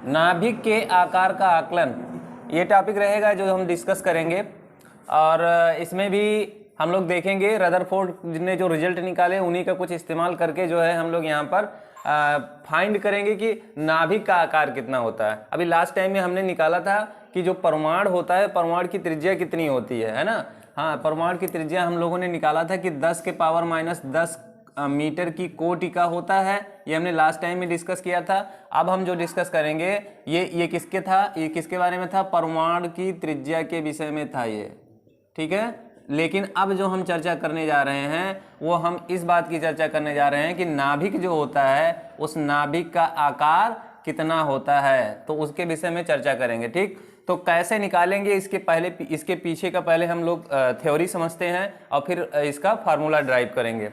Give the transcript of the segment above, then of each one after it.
नाभिक के आकार का आकलन, ये टॉपिक रहेगा जो हम डिस्कस करेंगे। और इसमें भी हम लोग देखेंगे रदरफोर्ड ने जो रिजल्ट निकाले उन्हीं का कुछ इस्तेमाल करके जो है हम लोग यहाँ पर फाइंड करेंगे कि नाभिक का आकार कितना होता है। अभी लास्ट टाइम में हमने निकाला था कि जो परमाणु होता है, परमाणु की त्रिज्या कितनी होती है ना। हाँ, परमाणु की त्रिज्या हम लोगों ने निकाला था कि 10 के पावर -10 मीटर की कोटि का होता है। ये हमने लास्ट टाइम में डिस्कस किया था। अब हम जो डिस्कस करेंगे ये किसके था, ये किसके बारे में था, परमाणु की त्रिज्या के विषय में था ये, ठीक है। लेकिन अब जो हम चर्चा करने जा रहे हैं वो हम इस बात की चर्चा करने जा रहे हैं कि नाभिक जो होता है उस नाभिक का आकार कितना होता है, तो उसके विषय में चर्चा करेंगे, ठीक। तो कैसे निकालेंगे इसके पीछे का पहले हम लोग थ्योरी समझते हैं और फिर इसका फार्मूला ड्राइव करेंगे।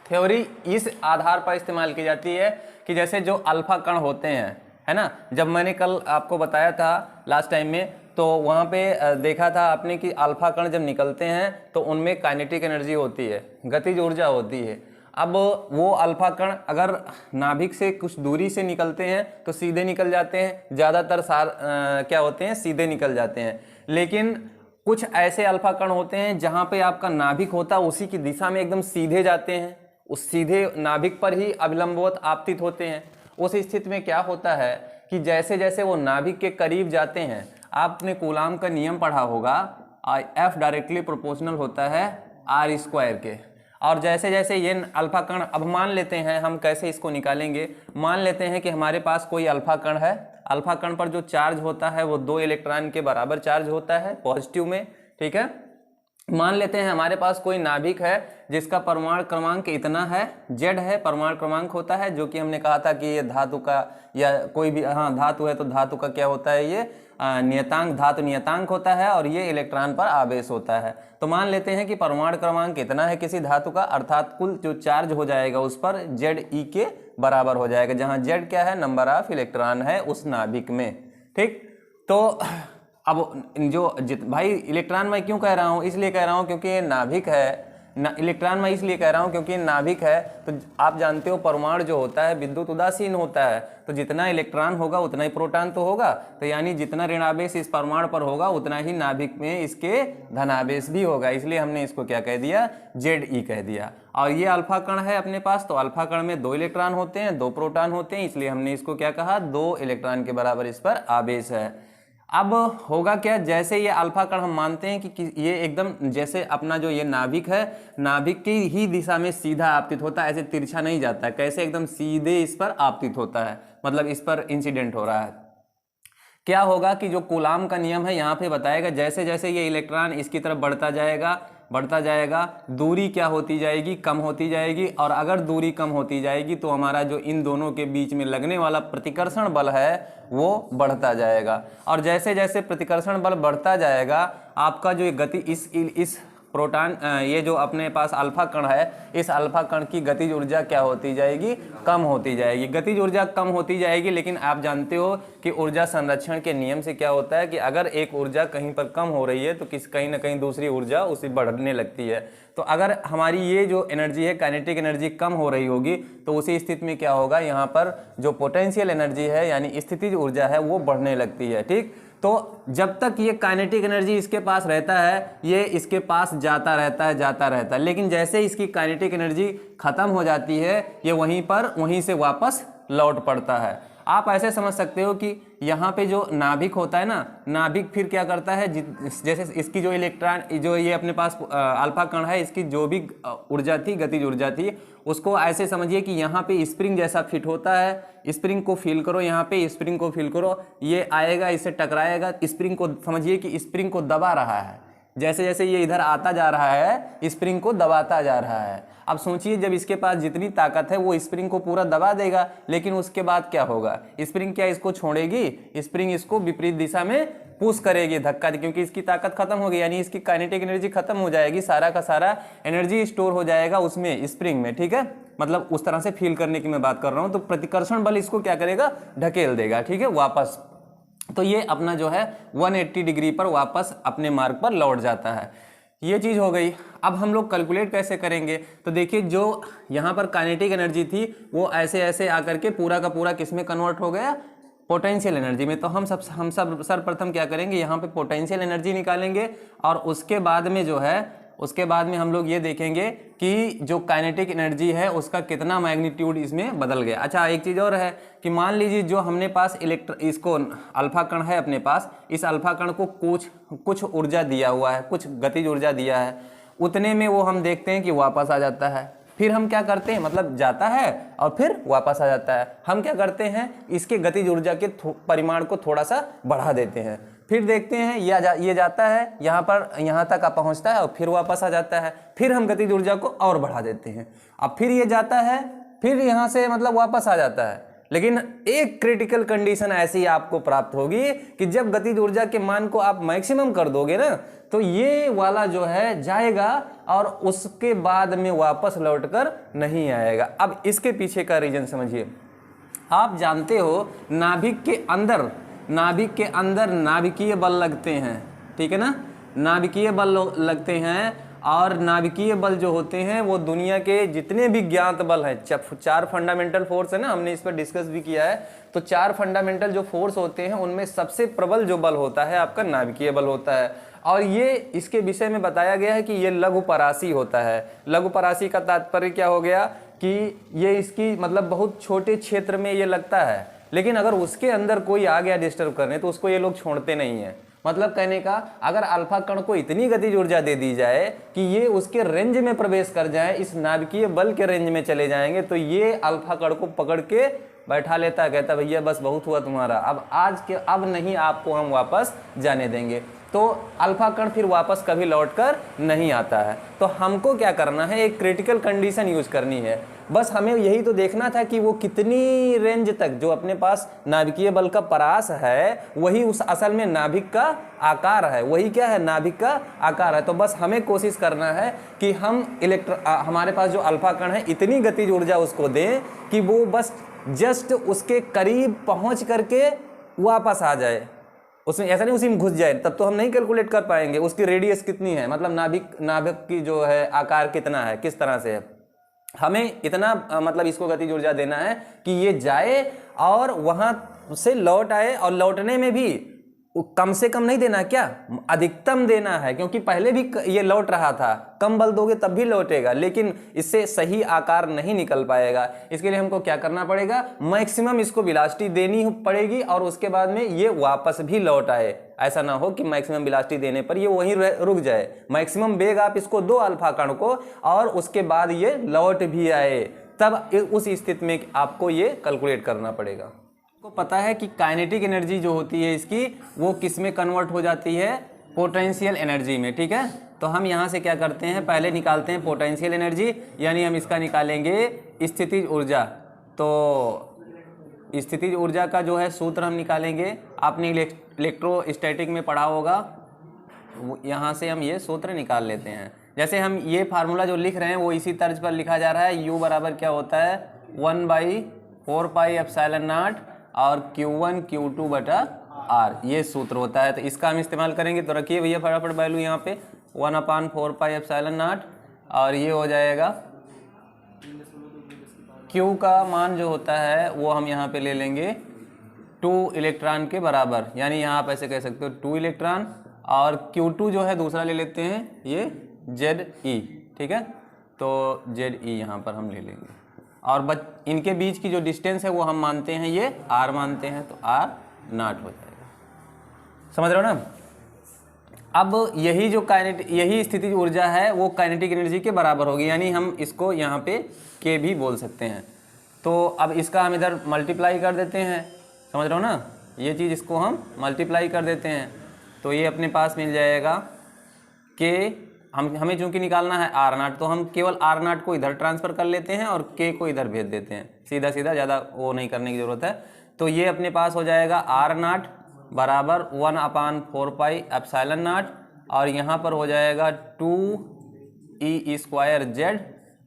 थ्योरी इस आधार पर इस्तेमाल की जाती है कि जैसे जो अल्फा कण होते हैं, है ना, जब मैंने कल आपको बताया था लास्ट टाइम में, तो वहाँ पे देखा था आपने कि अल्फा कण जब निकलते हैं तो उनमें काइनेटिक एनर्जी होती है, गतिज ऊर्जा होती है। अब वो अल्फा कण अगर नाभिक से कुछ दूरी से निकलते हैं तो सीधे निकल जाते हैं, ज़्यादातर क्या होते हैं, सीधे निकल जाते हैं। लेकिन कुछ ऐसे अल्फा कण होते हैं जहाँ पे आपका नाभिक होता है उसी की दिशा में एकदम सीधे जाते हैं, उस सीधे नाभिक पर ही अभिलंबवत आपतित होते हैं। उस स्थिति में क्या होता है कि जैसे जैसे वो नाभिक के करीब जाते हैं, आपने कूलाम का नियम पढ़ा होगा, F डायरेक्टली प्रोपोर्शनल होता है R² के। और जैसे जैसे ये अल्फा कण, अब मान लेते हैं हम कैसे इसको निकालेंगे, मान लेते हैं कि हमारे पास कोई अल्फा कण है। अल्फा कण पर जो चार्ज होता है वो 2 इलेक्ट्रॉन के बराबर चार्ज होता है पॉजिटिव में, ठीक है। मान लेते हैं हमारे पास कोई नाभिक है जिसका परमाणु क्रमांक इतना है, Z है परमाणु क्रमांक होता है, जो कि हमने कहा था कि ये धातु का या कोई भी, हाँ धातु है तो धातु का क्या होता है, ये नियतांक, धातु नियतांक होता है और ये इलेक्ट्रॉन पर आवेश होता है। तो मान लेते हैं कि परमाणु क्रमांक इतना है किसी धातु का, अर्थात कुल जो चार्ज हो जाएगा उस पर Ze के बराबर हो जाएगा, जहाँ Z क्या है, नंबर ऑफ इलेक्ट्रॉन है उस नाभिक में, ठीक। तो अब भाई इलेक्ट्रॉन मैं क्यों कह रहा हूँ, इसलिए कह रहा हूँ क्योंकि ये नाभिक है ना, इलेक्ट्रॉन मैं इसलिए कह रहा हूँ क्योंकि नाभिक है। तो आप जानते हो परमाणु जो होता है विद्युत उदासीन होता है, तो जितना इलेक्ट्रॉन होगा उतना ही प्रोटॉन तो होगा, तो यानी जितना ऋणावेश इस परमाणु पर होगा उतना ही नाभिक में इसके धनावेश भी होगा, इसलिए हमने इसको क्या कह दिया, Ze कह दिया। और ये अल्फा कण है अपने पास, तो अल्फा कण में 2 इलेक्ट्रॉन होते हैं, 2 प्रोटॉन होते हैं, इसलिए हमने इसको क्या कहा, 2 इलेक्ट्रॉन के बराबर इस पर आवेश है। अब होगा क्या, जैसे ये अल्फा कण हम मानते हैं कि ये एकदम जैसे अपना जो ये नाभिक है, नाभिक की ही दिशा में सीधा आपतित होता है, ऐसे तिरछा नहीं जाता है, कैसे एकदम सीधे इस पर आपतित होता है, मतलब इस पर इंसिडेंट हो रहा है। क्या होगा कि जो कूलाम का नियम है यहाँ पे बताएगा, जैसे जैसे ये इलेक्ट्रॉन इसकी तरफ बढ़ता जाएगा, दूरी क्या होती जाएगी, कम होती जाएगी। और अगर दूरी कम होती जाएगी तो हमारा जो इन दोनों के बीच में लगने वाला प्रतिकर्षण बल है वो बढ़ता जाएगा। और जैसे जैसे प्रतिकर्षण बल बढ़ता जाएगा, आपका जो गति इस प्रोटॉन, ये जो अपने पास अल्फा कण है, इस अल्फा कण की गतिज ऊर्जा क्या होती जाएगी, कम होती जाएगी। गतिज ऊर्जा कम होती जाएगी, लेकिन आप जानते हो कि ऊर्जा संरक्षण के नियम से क्या होता है कि अगर एक ऊर्जा कहीं पर कम हो रही है तो कहीं ना कहीं दूसरी ऊर्जा उसे बढ़ने लगती है। तो अगर हमारी ये जो एनर्जी है, काइनेटिक एनर्जी कम हो रही होगी, तो उसी स्थिति में क्या होगा, यहाँ पर जो पोटेंशियल एनर्जी है यानी स्थितिज ऊर्जा है वो बढ़ने लगती है, ठीक। तो जब तक ये काइनेटिक एनर्जी इसके पास रहता है, ये इसके पास जाता रहता है, लेकिन जैसे इसकी काइनेटिक एनर्जी खत्म हो जाती है, ये वहीं से वापस लौट पड़ता है। आप ऐसे समझ सकते हो कि यहाँ पे जो नाभिक होता है ना, नाभिक फिर क्या करता है, जैसे इसकी जो इलेक्ट्रॉन, जो ये अपने पास अल्फा कण है, इसकी जो भी ऊर्जा थी, गतिज ऊर्जा थी, उसको ऐसे समझिए कि यहाँ पे स्प्रिंग जैसा फिट होता है। स्प्रिंग को फील करो, यहाँ पे स्प्रिंग को फील करो, ये आएगा, इससे टकराएगा, स्प्रिंग को समझिए कि स्प्रिंग को दबा रहा है, जैसे जैसे ये इधर आता जा रहा है स्प्रिंग को दबाता जा रहा है। अब सोचिए जब इसके पास जितनी ताकत है वो स्प्रिंग को पूरा दबा देगा, लेकिन उसके बाद क्या होगा, स्प्रिंग क्या इसको छोड़ेगी, स्प्रिंग इसको विपरीत दिशा में पुश करेगी, धक्का, क्योंकि इसकी ताकत खत्म हो गई, यानी इसकी काइनेटिक एनर्जी खत्म हो जाएगी, सारा का सारा एनर्जी स्टोर हो जाएगा उसमें, स्प्रिंग में, ठीक है। मतलब उस तरह से फील करने की मैं बात कर रहा हूँ। तो प्रतिकर्षण बल इसको क्या करेगा, ढकेल देगा, ठीक है, वापस। तो ये अपना जो है 180 डिग्री पर वापस अपने मार्ग पर लौट जाता है। ये चीज़ हो गई। अब हम लोग कैलकुलेट कैसे करेंगे, तो देखिए जो यहाँ पर काइनेटिक एनर्जी थी वो ऐसे ऐसे आकर के पूरा का पूरा किस में कन्वर्ट हो गया, पोटेंशियल एनर्जी में। तो हम सब सर्वप्रथम क्या करेंगे, यहाँ पे पोटेंशियल एनर्जी निकालेंगे और उसके बाद में जो है उसके बाद में हम लोग ये देखेंगे कि जो काइनेटिक एनर्जी है उसका कितना मैग्नीट्यूड इसमें बदल गया। अच्छा, एक चीज़ और है कि मान लीजिए जो हमने पास इसको अल्फा कण है अपने पास, इस अल्फा कण को कुछ ऊर्जा दिया हुआ है, कुछ गतिज ऊर्जा दिया है, उतने में वो हम देखते हैं कि वापस आ जाता है। फिर हम क्या करते हैं, मतलब जाता है और फिर वापस आ जाता है। हम क्या करते हैं, इसके गतिज ऊर्जा के परिमाण को थोड़ा सा बढ़ा देते हैं। फिर देखते हैं ये जाता है यहाँ तक पहुँचता है और फिर वापस आ जाता है। फिर हम गतिज ऊर्जा को और बढ़ा देते हैं। अब फिर ये जाता है, फिर यहाँ से मतलब वापस आ जाता है। लेकिन एक क्रिटिकल कंडीशन ऐसी आपको प्राप्त होगी कि जब गतिज ऊर्जा के मान को आप मैक्सिमम कर दोगे ना, तो ये वाला जो है जाएगा और उसके बाद में वापस लौटकर नहीं आएगा। अब इसके पीछे का रीजन समझिए। आप जानते हो नाभिक के अंदर नाभिकीय बल लगते हैं, ठीक है ना, नाभिकीय बल लगते हैं। और नाभिकीय बल जो होते हैं वो दुनिया के जितने भी ज्ञात बल हैं, 4 फंडामेंटल फोर्स है ना, हमने इस पर डिस्कस भी किया है। तो 4 फंडामेंटल जो फोर्स होते हैं उनमें सबसे प्रबल जो बल होता है आपका नाभिकीय बल होता है। और ये इसके विषय में बताया गया है कि ये लघु परासी होता है। लघु परासी का तात्पर्य क्या हो गया कि ये इसकी मतलब बहुत छोटे क्षेत्र में ये लगता है, लेकिन अगर उसके अंदर कोई आ गया डिस्टर्ब करने तो उसको ये लोग छोड़ते नहीं है। मतलब कहने का, अगर अल्फा कण को इतनी गतिज ऊर्जा दे दी जाए कि ये उसके रेंज में प्रवेश कर जाए, इस नाभिकीय बल के रेंज में चले जाएंगे, तो ये अल्फा कण को पकड़ के बैठा लेता है, कहता भैया बस बहुत हुआ तुम्हारा, अब नहीं आपको हम वापस जाने देंगे। तो अल्फा कण फिर वापस कभी लौटकर नहीं आता है। तो हमको क्या करना है, एक क्रिटिकल कंडीशन यूज करनी है। बस हमें यही तो देखना था कि वो कितनी रेंज तक जो अपने पास नाभिकीय बल का परास है, वही उस असल में नाभिक का आकार है, वही क्या है, नाभिक का आकार है। तो बस हमें कोशिश करना है कि हम हमारे पास जो अल्फा कण है इतनी गतिज ऊर्जा उसको दें कि वो बस जस्ट उसके करीब पहुंच करके वापस आ जाए। उसमें ऐसा नहीं उसी में घुस जाए, तब तो हम नहीं कैलकुलेट कर पाएंगे उसकी रेडियस कितनी है, मतलब नाभिक की जो है आकार कितना है, किस तरह से है। हमें इतना मतलब इसको गतिज ऊर्जा देना है कि ये जाए और वहां से लौट आए, और लौटने में भी कम से कम नहीं देना, क्या अधिकतम देना है, क्योंकि पहले भी ये लौट रहा था। कम बल दोगे तब भी लौटेगा, लेकिन इससे सही आकार नहीं निकल पाएगा। इसके लिए हमको क्या करना पड़ेगा, मैक्सिमम इसको वेलोसिटी देनी पड़ेगी और उसके बाद में ये वापस भी लौट आए। ऐसा ना हो कि मैक्सिमम वेलोसिटी देने पर ये वहीं रुक जाए। मैक्सिमम वेग आप इसको दो अल्फा कण को, और उसके बाद ये लौट भी आए, तब उस स्थिति में आपको ये कैलकुलेट करना पड़ेगा। को पता है कि काइनेटिक एनर्जी जो होती है इसकी, वो किस में कन्वर्ट हो जाती है, पोटेंशियल एनर्जी में, ठीक है। तो हम यहाँ से क्या करते हैं, पहले निकालते हैं पोटेंशियल एनर्जी, यानी हम इसका निकालेंगे स्थितिज ऊर्जा। तो स्थितिज ऊर्जा का जो है सूत्र हम निकालेंगे, आपने इलेक्ट्रोस्टैटिक में पढ़ा होगा, यहाँ से हम ये सूत्र निकाल लेते हैं। जैसे हम ये फार्मूला जो लिख रहे हैं वो इसी तर्ज पर लिखा जा रहा है। U बराबर क्या होता है, 1/4 पाई एप्सिलॉन नॉट और Q1 Q2 बटा R, ये सूत्र होता है। तो इसका हम इस्तेमाल करेंगे। तो रखिए भैया फटाफट वैल्यू यहाँ पे 1/4 पाई एप्सिलॉन नॉट, और ये हो जाएगा Q का मान जो होता है वो हम यहाँ पे ले लेंगे 2 इलेक्ट्रॉन के बराबर, यानी यहाँ आप ऐसे कह सकते हो 2 इलेक्ट्रॉन, और Q2 जो है दूसरा ले लेते हैं ये ZE, ठीक है। तो ZE यहाँ पर हम ले लेंगे, और इनके बीच की जो डिस्टेंस है वो हम मानते हैं ये R मानते हैं, तो R नॉट हो जाएगा। समझ रहे हो ना। अब यही स्थितिज ऊर्जा है वो काइनेटिक एनर्जी के बराबर होगी, यानी हम इसको यहाँ पे K भी बोल सकते हैं। तो अब इसका हम इधर मल्टीप्लाई कर देते हैं, समझ रहे हो ना, ये चीज़ इसको हम मल्टीप्लाई कर देते हैं। तो ये अपने पास मिल जाएगा K, हमें चूंकि निकालना है R नॉट, तो हम केवल R नॉट को इधर ट्रांसफ़र कर लेते हैं और K को इधर भेज देते हैं, सीधा सीधा, ज़्यादा वो नहीं करने की ज़रूरत है। तो ये अपने पास हो जाएगा R नॉट बराबर 1/4 पाई एप्सिलॉन नॉट, और यहाँ पर हो जाएगा 2E² Z,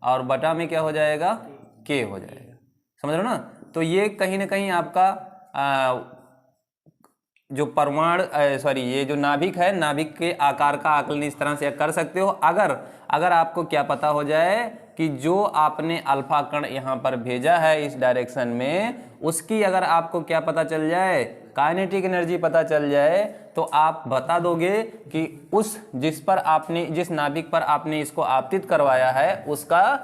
और बटा में क्या हो जाएगा, K हो जाएगा। समझ रहे हो ना। तो ये कहीं ना कहीं आपका जो ये जो नाभिक है, नाभिक के आकार का आकलन इस तरह से कर सकते हो, अगर आपको क्या पता हो जाए कि जो आपने अल्फा कण यहाँ पर भेजा है इस डायरेक्शन में, उसकी अगर आपको क्या पता चल जाए, काइनेटिक एनर्जी पता चल जाए, तो आप बता दोगे कि जिस नाभिक पर आपने इसको आपतित करवाया है उसका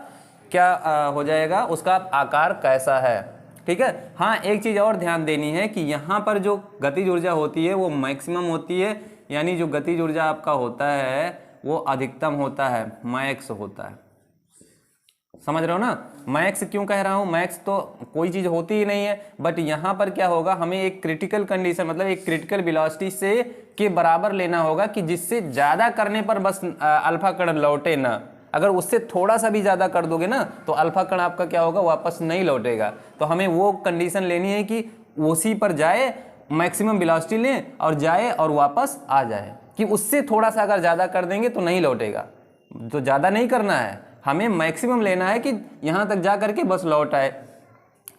क्या हो जाएगा, उसका आकार कैसा है। ठीक है। हाँ, एक चीज़ और ध्यान देनी है कि यहाँ पर जो गतिज ऊर्जा होती है वो मैक्सिमम होती है, यानी जो गतिज ऊर्जा आपका होता है वो अधिकतम होता है, मैक्स होता है। समझ रहे हो ना? मैक्स क्यों कह रहा हूँ? मैक्स तो कोई चीज़ होती ही नहीं है, बट यहाँ पर क्या होगा, हमें एक क्रिटिकल कंडीशन मतलब एक क्रिटिकल वेलोसिटी से के बराबर लेना होगा कि जिससे ज़्यादा करने पर बस अल्फा कण लौटे ना। अगर उससे थोड़ा सा भी ज़्यादा कर दोगे ना तो अल्फा कण आपका क्या होगा, वापस नहीं लौटेगा। तो हमें वो कंडीशन लेनी है कि उसी पर जाए, मैक्सिमम वेलोसिटी लें और जाए और वापस आ जाए, कि उससे थोड़ा सा अगर ज़्यादा कर देंगे तो नहीं लौटेगा। तो ज़्यादा नहीं करना है, हमें मैक्सिमम लेना है कि यहाँ तक जा करके बस लौट आए।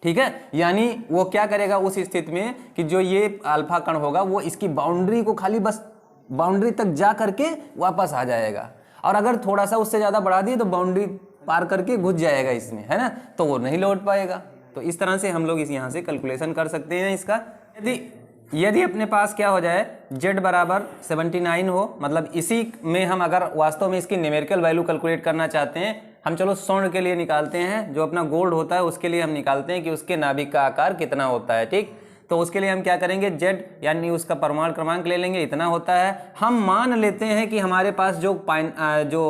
ठीक है। यानी वो क्या करेगा उस स्थिति में कि जो ये अल्फा कण होगा वो इसकी बाउंड्री को खाली बस बाउंड्री तक जा करके वापस आ जाएगा, और अगर थोड़ा सा उससे ज़्यादा बढ़ा दिए तो बाउंड्री पार करके घुस जाएगा इसमें, है ना, तो वो नहीं लौट पाएगा। तो इस तरह से हम लोग इस यहाँ से कैलकुलेशन कर सकते हैं इसका। यदि अपने पास क्या हो जाए, z बराबर 79 हो, मतलब इसी में हम अगर वास्तव में इसकी न्यूमेरिकल वैल्यू कैलकुलेट करना चाहते हैं, हम चलो स्वर्ण के लिए निकालते हैं, जो अपना गोल्ड होता है उसके लिए हम निकालते हैं कि उसके नाभिक का आकार कितना होता है। ठीक, तो उसके लिए हम क्या करेंगे, z यानी उसका परमाणु क्रमांक ले लेंगे, इतना होता है। हम मान लेते हैं कि हमारे पास जो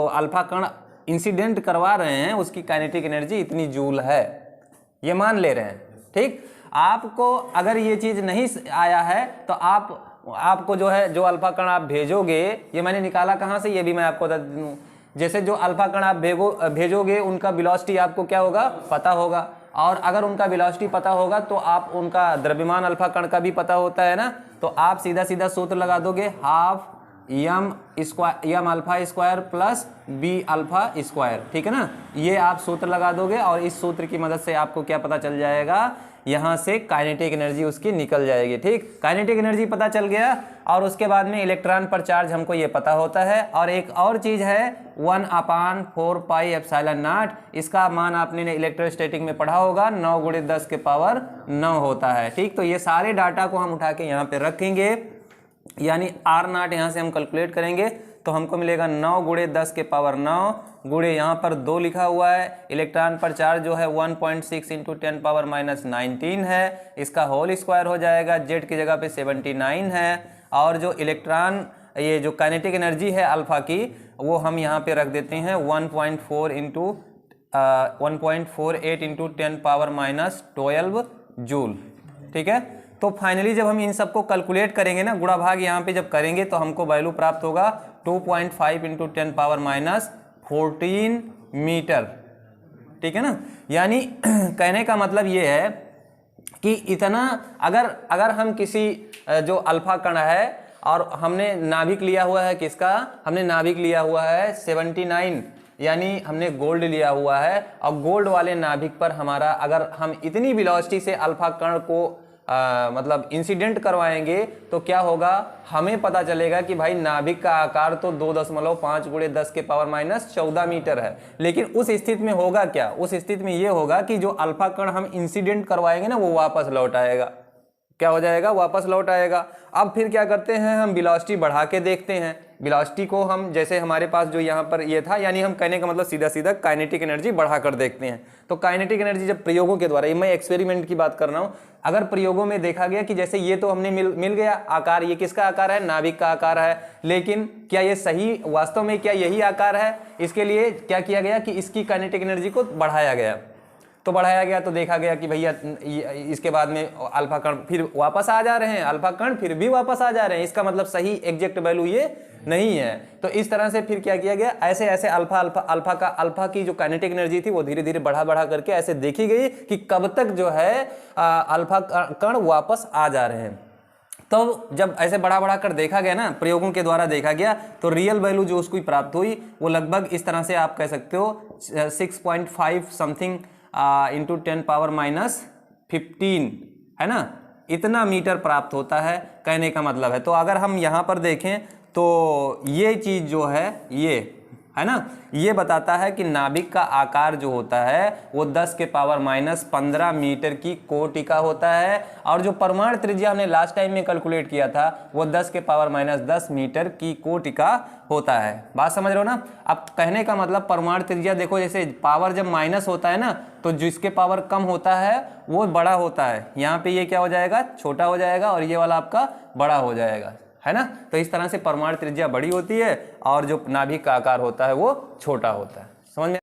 अल्फा कण इंसिडेंट करवा रहे हैं उसकी काइनेटिक एनर्जी इतनी जूल है, ये मान ले रहे हैं। ठीक, आपको अगर ये चीज़ नहीं आया है तो आपको जो है, जो अल्फा कण आप भेजोगे, ये मैंने निकाला कहाँ से, ये भी मैं आपको बता दूँ। जैसे जो अल्फा कण आप भेजोगे उनका वेलोसिटी आपको क्या होगा, पता होगा, और अगर उनका वेलोसिटी पता होगा तो आप उनका द्रव्यमान अल्फा कण का भी पता होता है ना, तो आप सीधा सीधा सूत्र लगा दोगे, half M alpha square plus B alpha square. ठीक है ना, ये आप सूत्र लगा दोगे और इस सूत्र की मदद से आपको क्या पता चल जाएगा, यहाँ से काइनेटिक एनर्जी उसकी निकल जाएगी। ठीक, काइनेटिक एनर्जी पता चल गया, और उसके बाद में इलेक्ट्रॉन पर चार्ज हमको ये पता होता है। और एक और चीज़ है 1/4 पाई एप्सिलॉन नॉट, इसका मान आपने इलेक्ट्रोस्टैटिक में पढ़ा होगा, 9 × 10 के पावर 9 होता है। ठीक, तो ये सारे डाटा को हम उठा के यहाँ पे रखेंगे, यानी R0 यहाँ से हम कैलकुलेट करेंगे तो हमको मिलेगा 9 × 10 के पावर 9 गुणे यहाँ पर 2 लिखा हुआ है, इलेक्ट्रॉन पर चार्ज जो है 1.6 × 10⁻⁹ है, इसका होल स्क्वायर हो जाएगा, जेड की जगह पे 79 है, और जो इलेक्ट्रॉन ये जो काइनेटिक एनर्जी है अल्फा की वो हम यहाँ पे रख देते हैं 1.48 × 10⁻12 जूल। ठीक है, तो फाइनली जब हम इन सबको कैलकुलेट करेंगे ना, गुणा भाग यहाँ पे जब करेंगे तो हमको वैल्यू प्राप्त होगा 2.5 × 10⁻14 मीटर। ठीक है ना, यानी कहने का मतलब ये है कि इतना अगर हम किसी जो अल्फा कण है और हमने नाभिक लिया हुआ है, किसका हमने नाभिक लिया हुआ है 79, यानी हमने गोल्ड लिया हुआ है, और गोल्ड वाले नाभिक पर हमारा अगर हम इतनी वेलोसिटी से अल्फा कण को मतलब इंसिडेंट करवाएंगे तो क्या होगा, हमें पता चलेगा कि भाई नाभिक का आकार तो 2.5 × 10 के पावर -14 मीटर है। लेकिन उस स्थिति में होगा क्या, उस स्थिति में ये होगा कि जो अल्फा कण हम इंसिडेंट करवाएंगे ना वो वापस लौट आएगा। क्या हो जाएगा, वापस लौट आएगा। अब फिर क्या करते हैं, हम वेलोसिटी बढ़ा के देखते हैं। वेलोसिटी को हम जैसे हमारे पास जो यहाँ पर ये था, यानी हम कहने का मतलब सीधा सीधा काइनेटिक एनर्जी बढ़ा कर देखते हैं। तो काइनेटिक एनर्जी जब प्रयोगों के द्वारा, ये मैं एक्सपेरिमेंट की बात कर रहा हूँ, अगर प्रयोगों में देखा गया कि जैसे ये तो हमने मिल गया आकार, ये किसका आकार है, नाभिक का आकार है, लेकिन क्या ये सही वास्तव में क्या यही आकार है, इसके लिए क्या किया गया कि इसकी काइनेटिक एनर्जी को बढ़ाया गया। तो बढ़ाया गया तो देखा गया कि भैया इसके बाद में अल्फा कण फिर वापस आ जा रहे हैं, अल्फा कण फिर भी वापस आ जा रहे हैं, इसका मतलब सही एग्जैक्ट वैल्यू ये नहीं है। तो इस तरह से फिर क्या किया गया, ऐसे ऐसे अल्फा की जो काइनेटिक एनर्जी थी वो धीरे धीरे बढ़ा करके ऐसे देखी गई कि कब तक जो है अल्फा कण वापस आ जा रहे हैं। तो जब ऐसे बढ़ा कर देखा गया ना, प्रयोगों के द्वारा देखा गया, तो रियल वैल्यू जो उसको प्राप्त हुई वो लगभग इस तरह से आप कह सकते हो 6.5 समथिंग इंटू 10⁻15 है ना, इतना मीटर प्राप्त होता है, कहने का मतलब है। तो अगर हम यहाँ पर देखें तो ये चीज़ जो है, है ना। ये बताता है कि नाभिक का आकार जो होता है वो 10 के पावर माइनस 15 मीटर की कोटि का होता है, और जो परमाणु त्रिज्या हमने लास्ट टाइम में कैलकुलेट किया था वो 10 के पावर माइनस 10 मीटर की कोटि का होता है। बात समझ रहे हो ना। अब कहने का मतलब परमाणु त्रिज्या देखो, जैसे पावर जब माइनस होता है ना तो जिसके पावर कम होता है वो बड़ा होता है, यहाँ पे ये क्या हो जाएगा, छोटा हो जाएगा, और ये वाला आपका बड़ा हो जाएगा, है ना। तो इस तरह से परमाणु त्रिज्या बड़ी होती है और जो नाभिक का आकार होता है वो छोटा होता है। समझ में